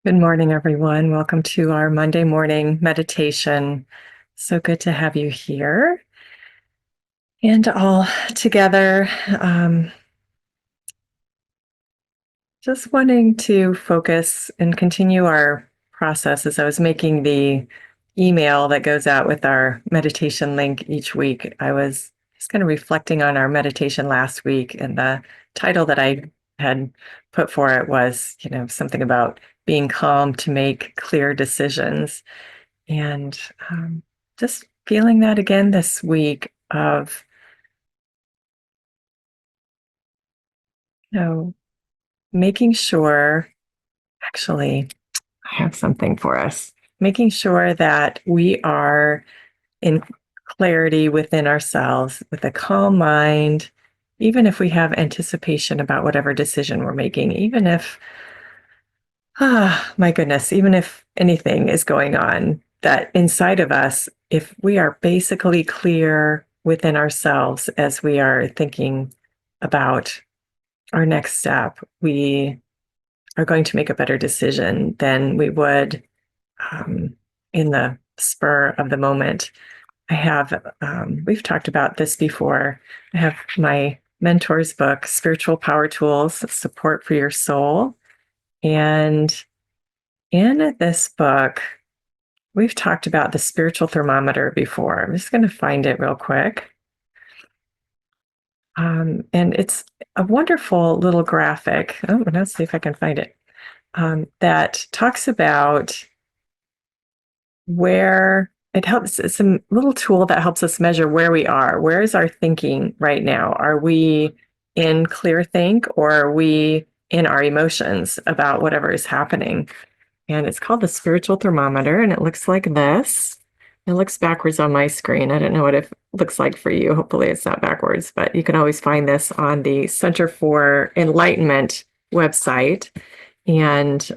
Good morning, everyone. Welcome to our Monday morning meditation. So good to have you here and all together. Just wanting to focus and continue our process as I was making the email that goes out with our meditation link each week. I was just kind of reflecting on our meditation last week, and the title that I had put for it was, something about being calm to make clear decisions. And just feeling that again this week of, you know, making sure, actually, I have something for us, making sure that we are in clarity within ourselves with a calm mind, even if we have anticipation about whatever decision we're making, even if, my goodness, even if anything is going on, that inside of us, if we are basically clear within ourselves as we are thinking about our next step, we are going to make a better decision than we would um, in the spur of the moment. I have, we've talked about this before. I have my mentor's book, Spiritual Power Tools Support for Your Soul. And in this book, we've talked about the spiritual thermometer before. I'm just going to find it real quick. And it's a wonderful little graphic. Oh, let's see if I can find it. That talks about where it helps. It's a little tool that helps us measure where we are. Where is our thinking right now? Are we in clear think, or are we in our emotions about whatever is happening? And it's called the spiritual thermometer, and it looks like this. It looks backwards on my screen. I don't know what it looks like for you. Hopefully it's not backwards, but you can always find this on the Center for Enlightenment website. And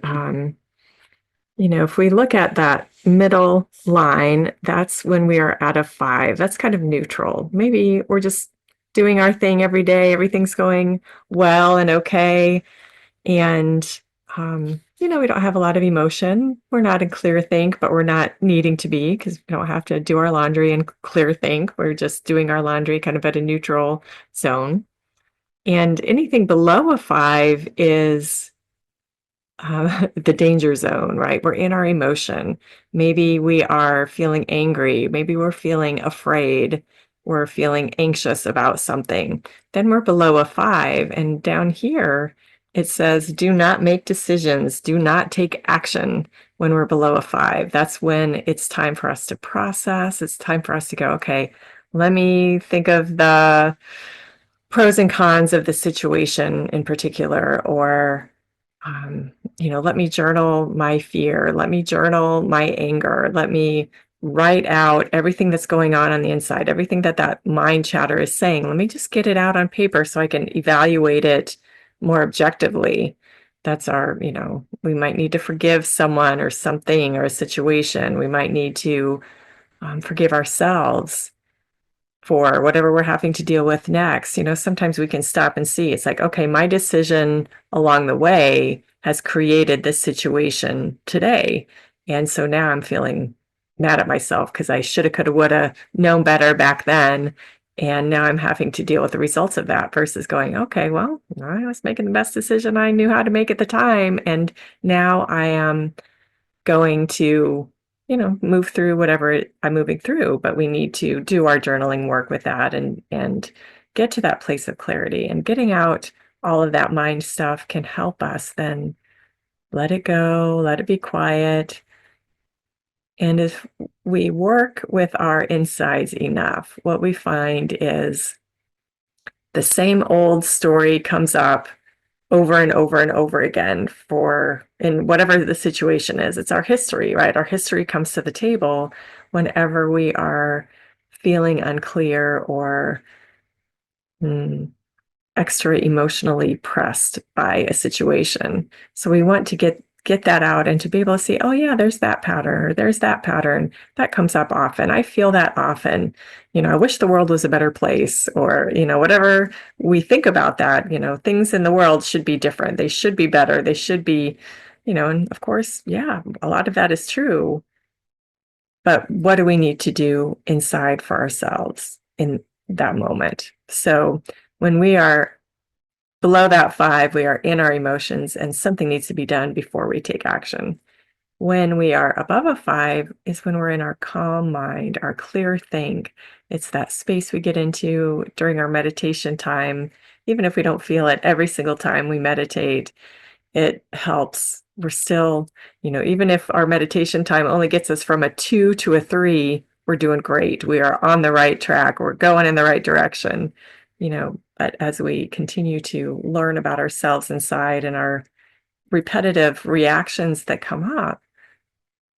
if we look at that middle line, that's when we are at a 5. That's kind of neutral. Maybe we're just doing our thing every day. Everything's going well and okay. And, we don't have a lot of emotion. We're not in clear think, but we're not needing to be, because we don't have to do our laundry in clear think. We're just doing our laundry kind of at a neutral zone. And anything below a 5 is the danger zone, right? We're in our emotion. Maybe we are feeling angry. Maybe we're feeling afraid. We're feeling anxious about something. Then we're below a 5. And down here, it says, do not make decisions. Do not take action when we're below a 5. That's when it's time for us to process. It's time for us to go, okay, let me think of the pros and cons of the situation in particular, or let me journal my fear, let me journal my anger, let me write out everything that's going on the inside, everything that mind chatter is saying. Let me just get it out on paper so I can evaluate it more objectively. That's we might need to forgive someone or something or a situation. We might need to forgive ourselves for whatever we're having to deal with next. Sometimes we can stop and see. It's like, okay, my decision along the way has created this situation today. And so now I'm feeling mad at myself because I shoulda, coulda, woulda known better back then. And now I'm having to deal with the results of that versus going, okay, well, I was making the best decision I knew how to make at the time. And now I am going to, move through whatever I'm moving through, but we need to do our journaling work with that and get to that place of clarity. And getting out all of that mind stuff can help us then let it go, let it be quiet. And if we work with our insides enough, what we find is the same old story comes up over and over and over again for in whatever the situation is. It's our history, right? Our history comes to the table whenever we are feeling unclear or mm, extra emotionally pressed by a situation. So we want to get that out and to be able to see, oh yeah, there's that pattern, or there's that pattern that comes up often. I feel that often. I wish the world was a better place, or whatever we think about that. Things in the world should be different. They should be better. They should be And of course, yeah, a lot of that is true. But what do we need to do inside for ourselves in that moment? So when we are below that 5, we are in our emotions and something needs to be done before we take action. When we are above a 5 is when we're in our calm mind, our clear think. It's that space we get into during our meditation time. Even if we don't feel it every single time we meditate, it helps. We're still, even if our meditation time only gets us from a 2 to a 3, we're doing great. We are on the right track. We're going in the right direction. But as we continue to learn about ourselves inside and our repetitive reactions that come up,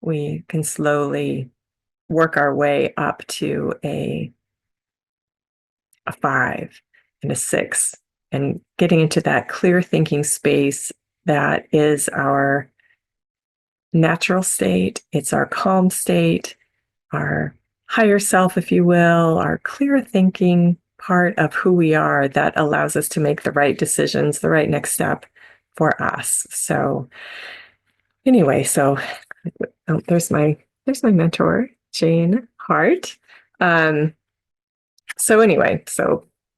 we can slowly work our way up to a 5 and a 6 and getting into that clear thinking space that is our natural state. It's our calm state, our higher self, if you will, our clear thinking part of who we are that allows us to make the right decisions, the right next step for us. So anyway, there's my mentor, Jane Hart. Um, so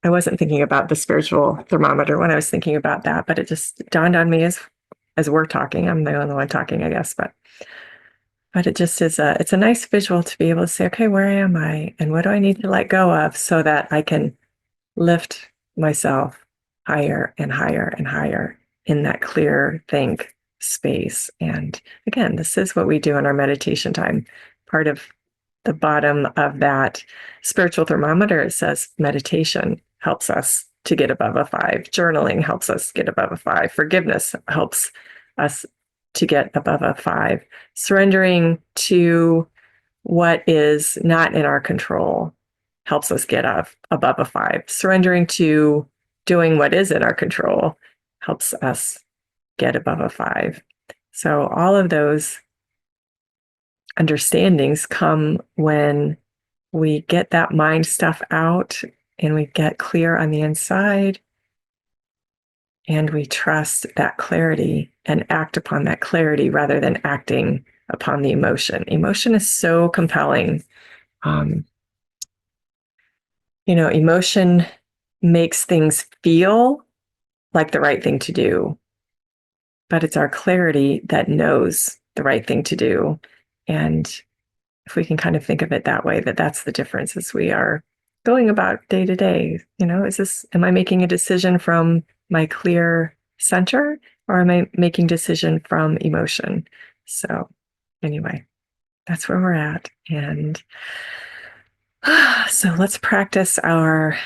I wasn't thinking about the spiritual thermometer when I was thinking about that, but it just dawned on me as we're talking. I'm the only one talking, I guess, but it just is it's a nice visual to be able to say, okay, where am I and what do I need to let go of so that I can lift myself higher and higher and higher in that clear think space. And again, this is what we do in our meditation time. Part of the bottom of that spiritual thermometer, it says meditation helps us to get above a 5. Journaling helps us get above a 5. Forgiveness helps us to get above a 5. Surrendering to what is not in our control helps us get up above a 5. Surrendering to doing what is in our control helps us get above a 5. So all of those understandings come when we get that mind stuff out and we get clear on the inside and we trust that clarity and act upon that clarity rather than acting upon the emotion. Emotion is so compelling. Um, emotion makes things feel like the right thing to do, but it's our clarity that knows the right thing to do. And if we can kind of think of it that way, that's the difference as we are going about day to day. Am I making a decision from my clear center or am I making decision from emotion? So anyway, that's where we're at. And so let's practice our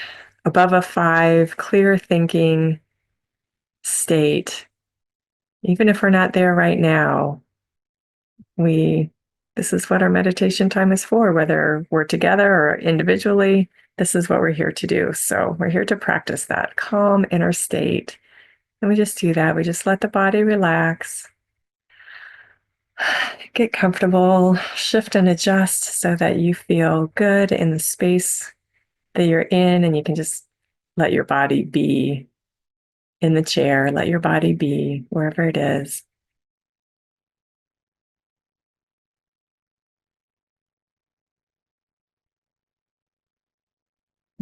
above a 5 clear thinking state. Even if we're not there right now, this is what our meditation time is for, whether we're together or individually. This is what we're here to do. So we're here to practice that calm inner state. And we just do that. We just let the body relax, get comfortable, shift and adjust so that you feel good in the space that you're in. And you can just let your body be in the chair, let your body be wherever it is.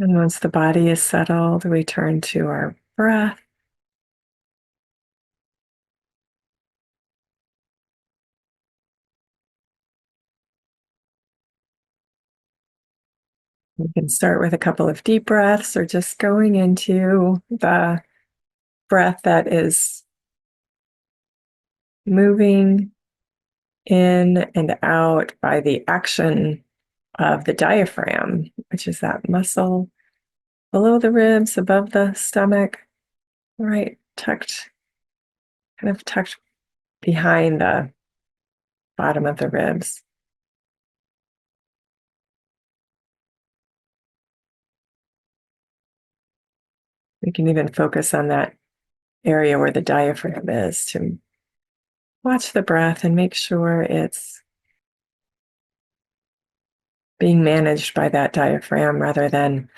And once the body is settled, we turn to our breath. You can start with a couple of deep breaths or just going into the breath that is moving in and out by the action of the diaphragm, which is that muscle below the ribs, above the stomach, right, kind of tucked behind the bottom of the ribs. We can even focus on that area where the diaphragm is to watch the breath and make sure it's being managed by that diaphragm rather than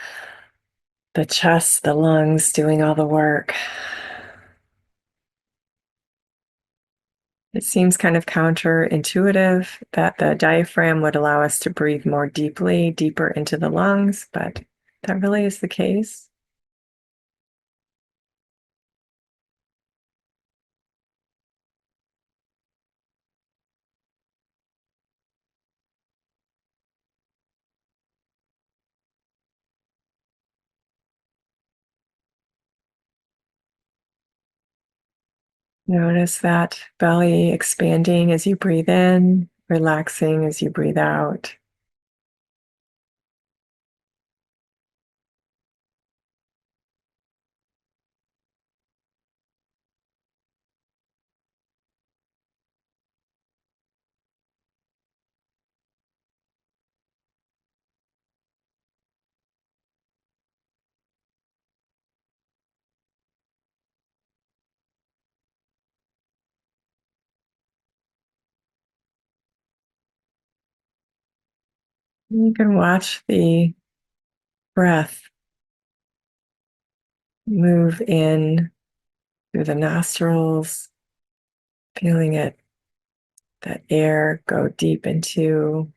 the chest, the lungs doing all the work. It seems kind of counterintuitive that the diaphragm would allow us to breathe more deeply, deeper into the lungs, but that really is the case. Notice that belly expanding as you breathe in, relaxing as you breathe out. You can watch the breath move in through the nostrils, feeling it, that air go deep into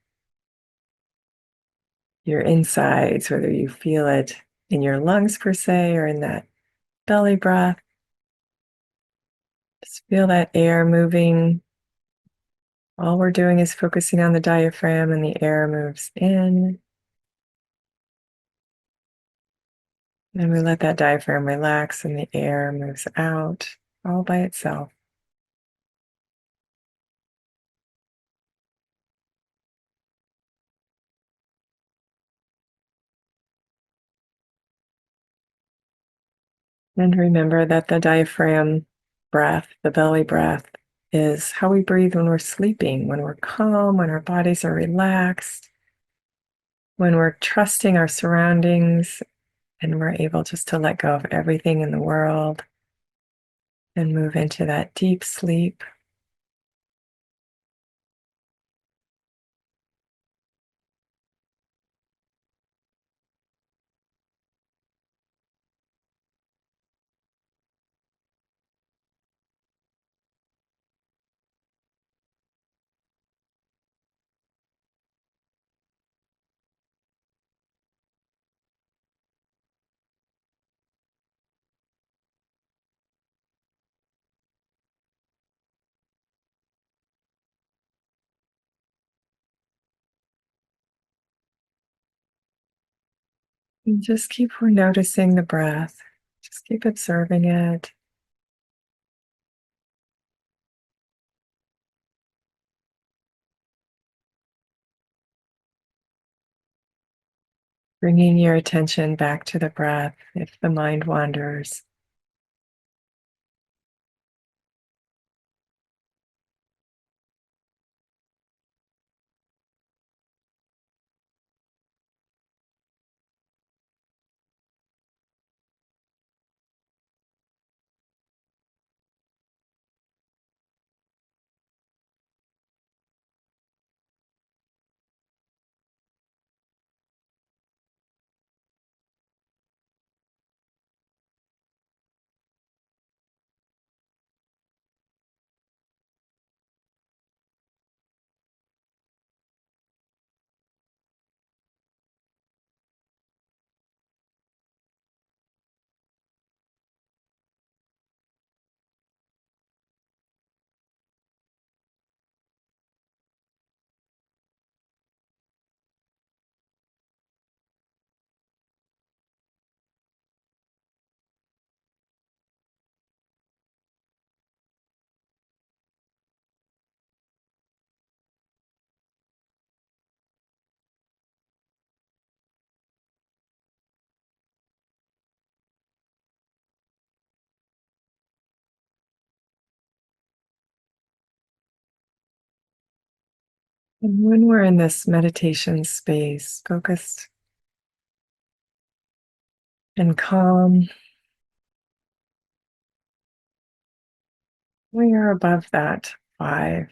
your insides, whether you feel it in your lungs per se or in that belly breath. Just feel that air moving. All we're doing is focusing on the diaphragm, and the air moves in. And we let that diaphragm relax, and the air moves out all by itself. And remember that the diaphragm breath, the belly breath, is how we breathe when we're sleeping, when we're calm, when our bodies are relaxed, when we're trusting our surroundings, and we're able just to let go of everything in the world and move into that deep sleep. And just keep noticing the breath. Just keep observing it. Bringing your attention back to the breath if the mind wanders. And when we're in this meditation space, focused and calm, we are above that 5.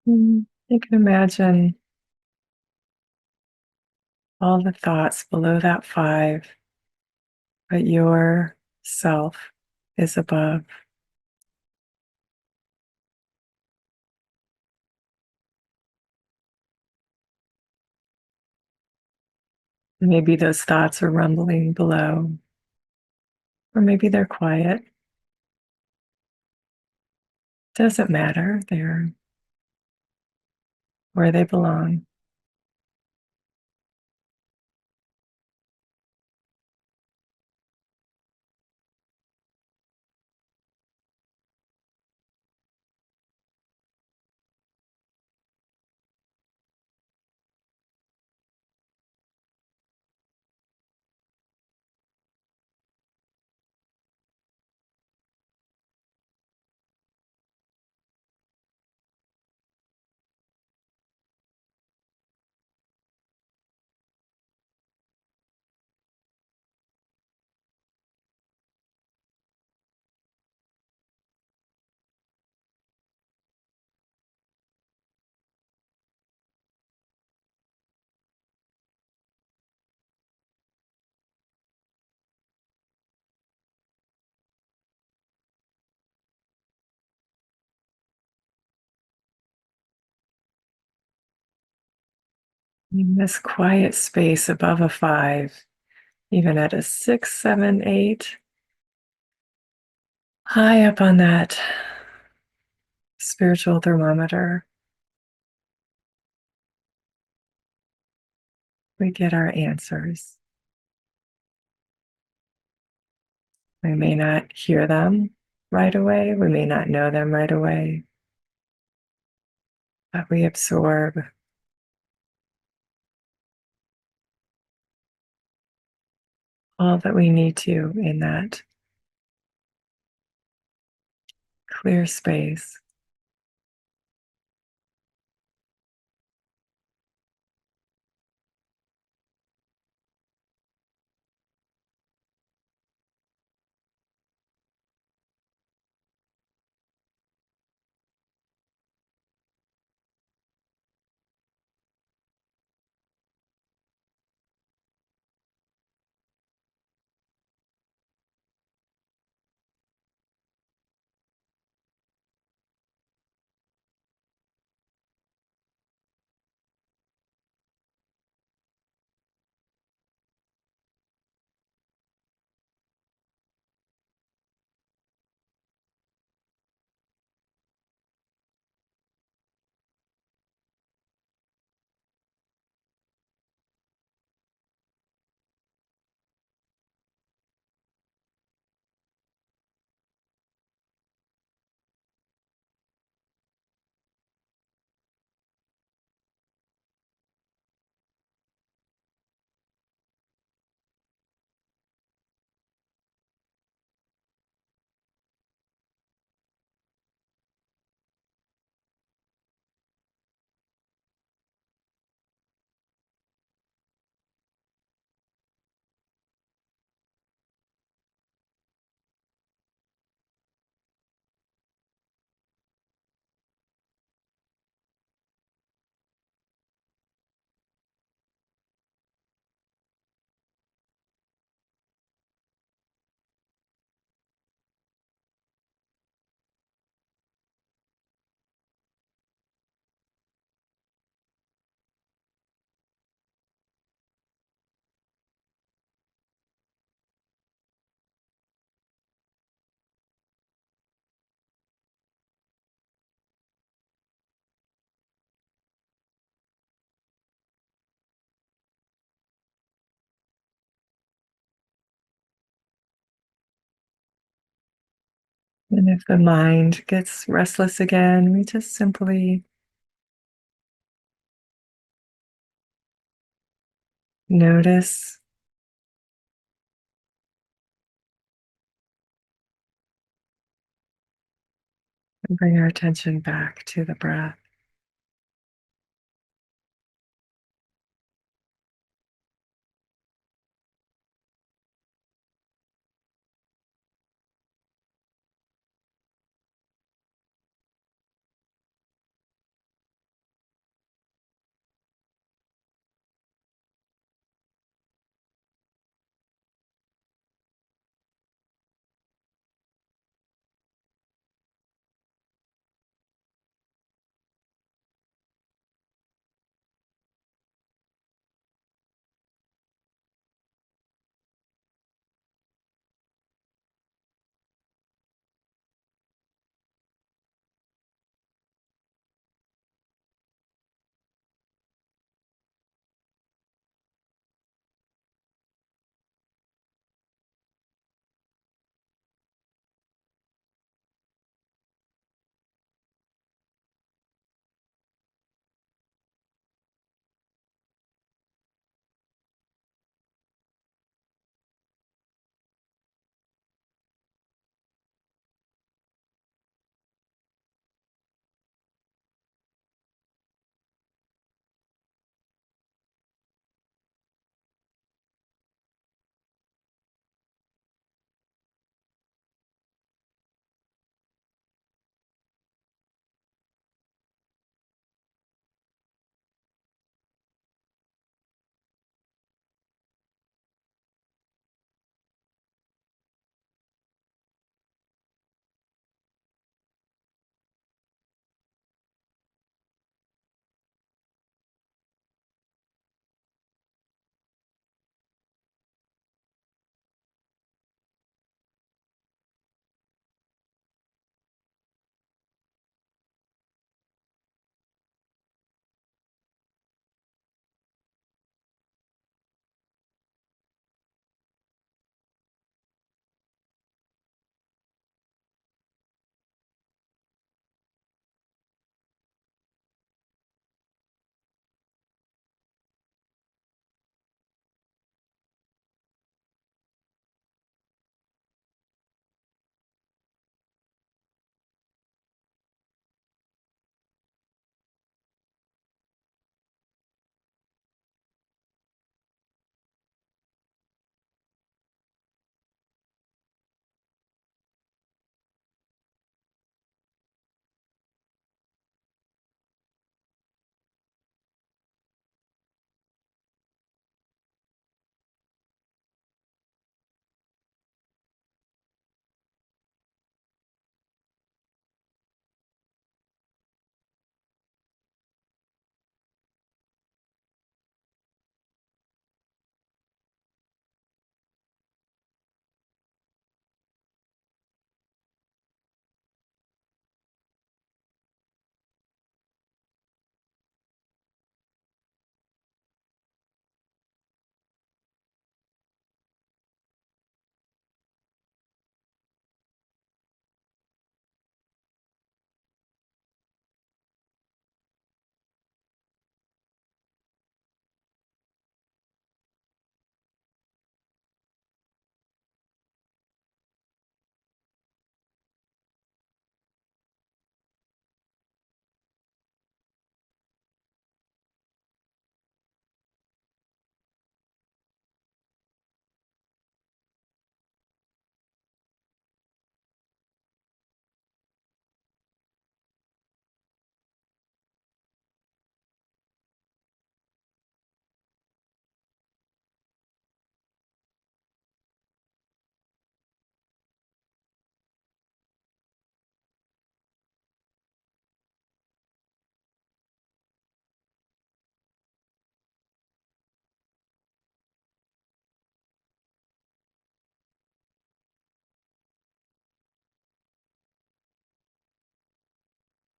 You can imagine all the thoughts below that five, but your self is above. Maybe those thoughts are rumbling below, or maybe they're quiet. Doesn't matter. They're where they belong. In this quiet space above a five, even at a six, seven, eight, high up on that spiritual thermometer, we get our answers. We may not hear them right away, we may not know them right away, but we absorb all that we need to in that clear space. And if the mind gets restless again, we just simply notice and bring our attention back to the breath.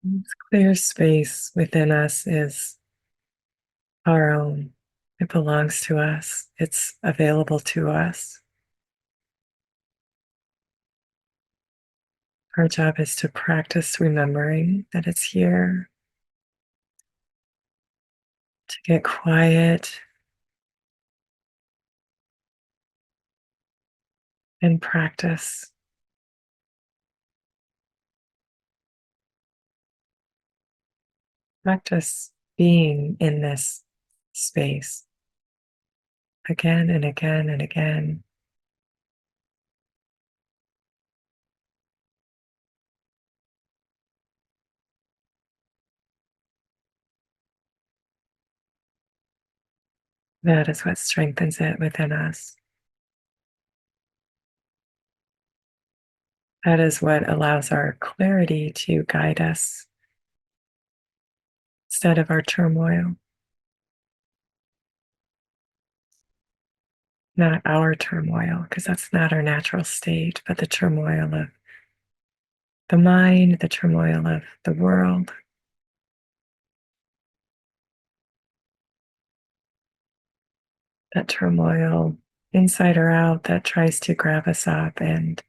This clear space within us is our own. It belongs to us. It's available to us. Our job is to practice remembering that it's here, to get quiet and practice being in this space again and again and again. That is what strengthens it within us. That is what allows our clarity to guide us instead of our turmoil. Not our turmoil, because that's not our natural state, but the turmoil of the mind, the turmoil of the world. That turmoil, inside or out, that tries to grab us up and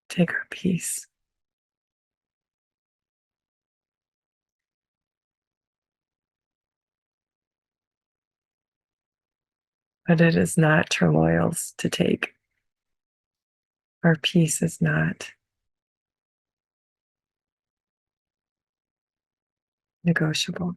take our peace. But it is not turmoils to take. Our peace is not negotiable.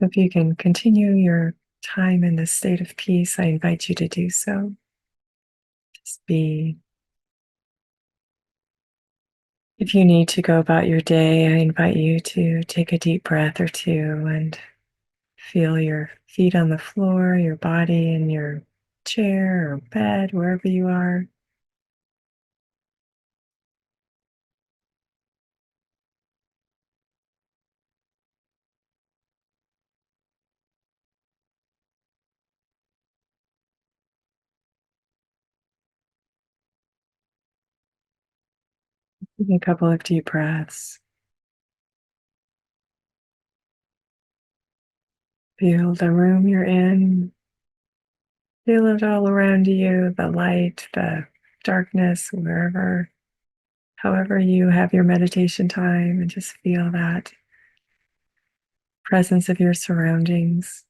If you can continue your time in this state of peace, I invite you to do so. Just be. If you need to go about your day, I invite you to take a deep breath or two and feel your feet on the floor, your body in your chair or bed, wherever you are. Take a couple of deep breaths. Feel the room you're in. Feel it all around you, the light, the darkness, wherever, however you have your meditation time, and just feel that presence of your surroundings.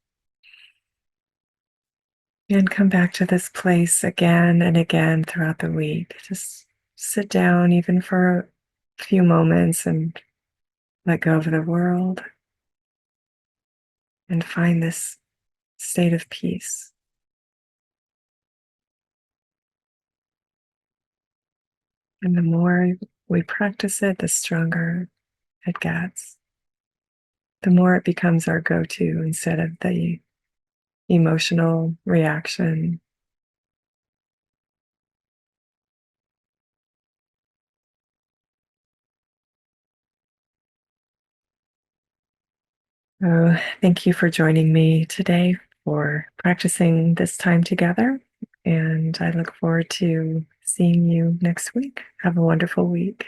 And come back to this place again and again throughout the week. Just sit down, even for a few moments, and let go of the world and find this state of peace. And the more we practice it, the stronger it gets. The more it becomes our go to instead of the emotional reaction. Oh, thank you for joining me today for practicing this time together. And I look forward to seeing you next week. Have a wonderful week.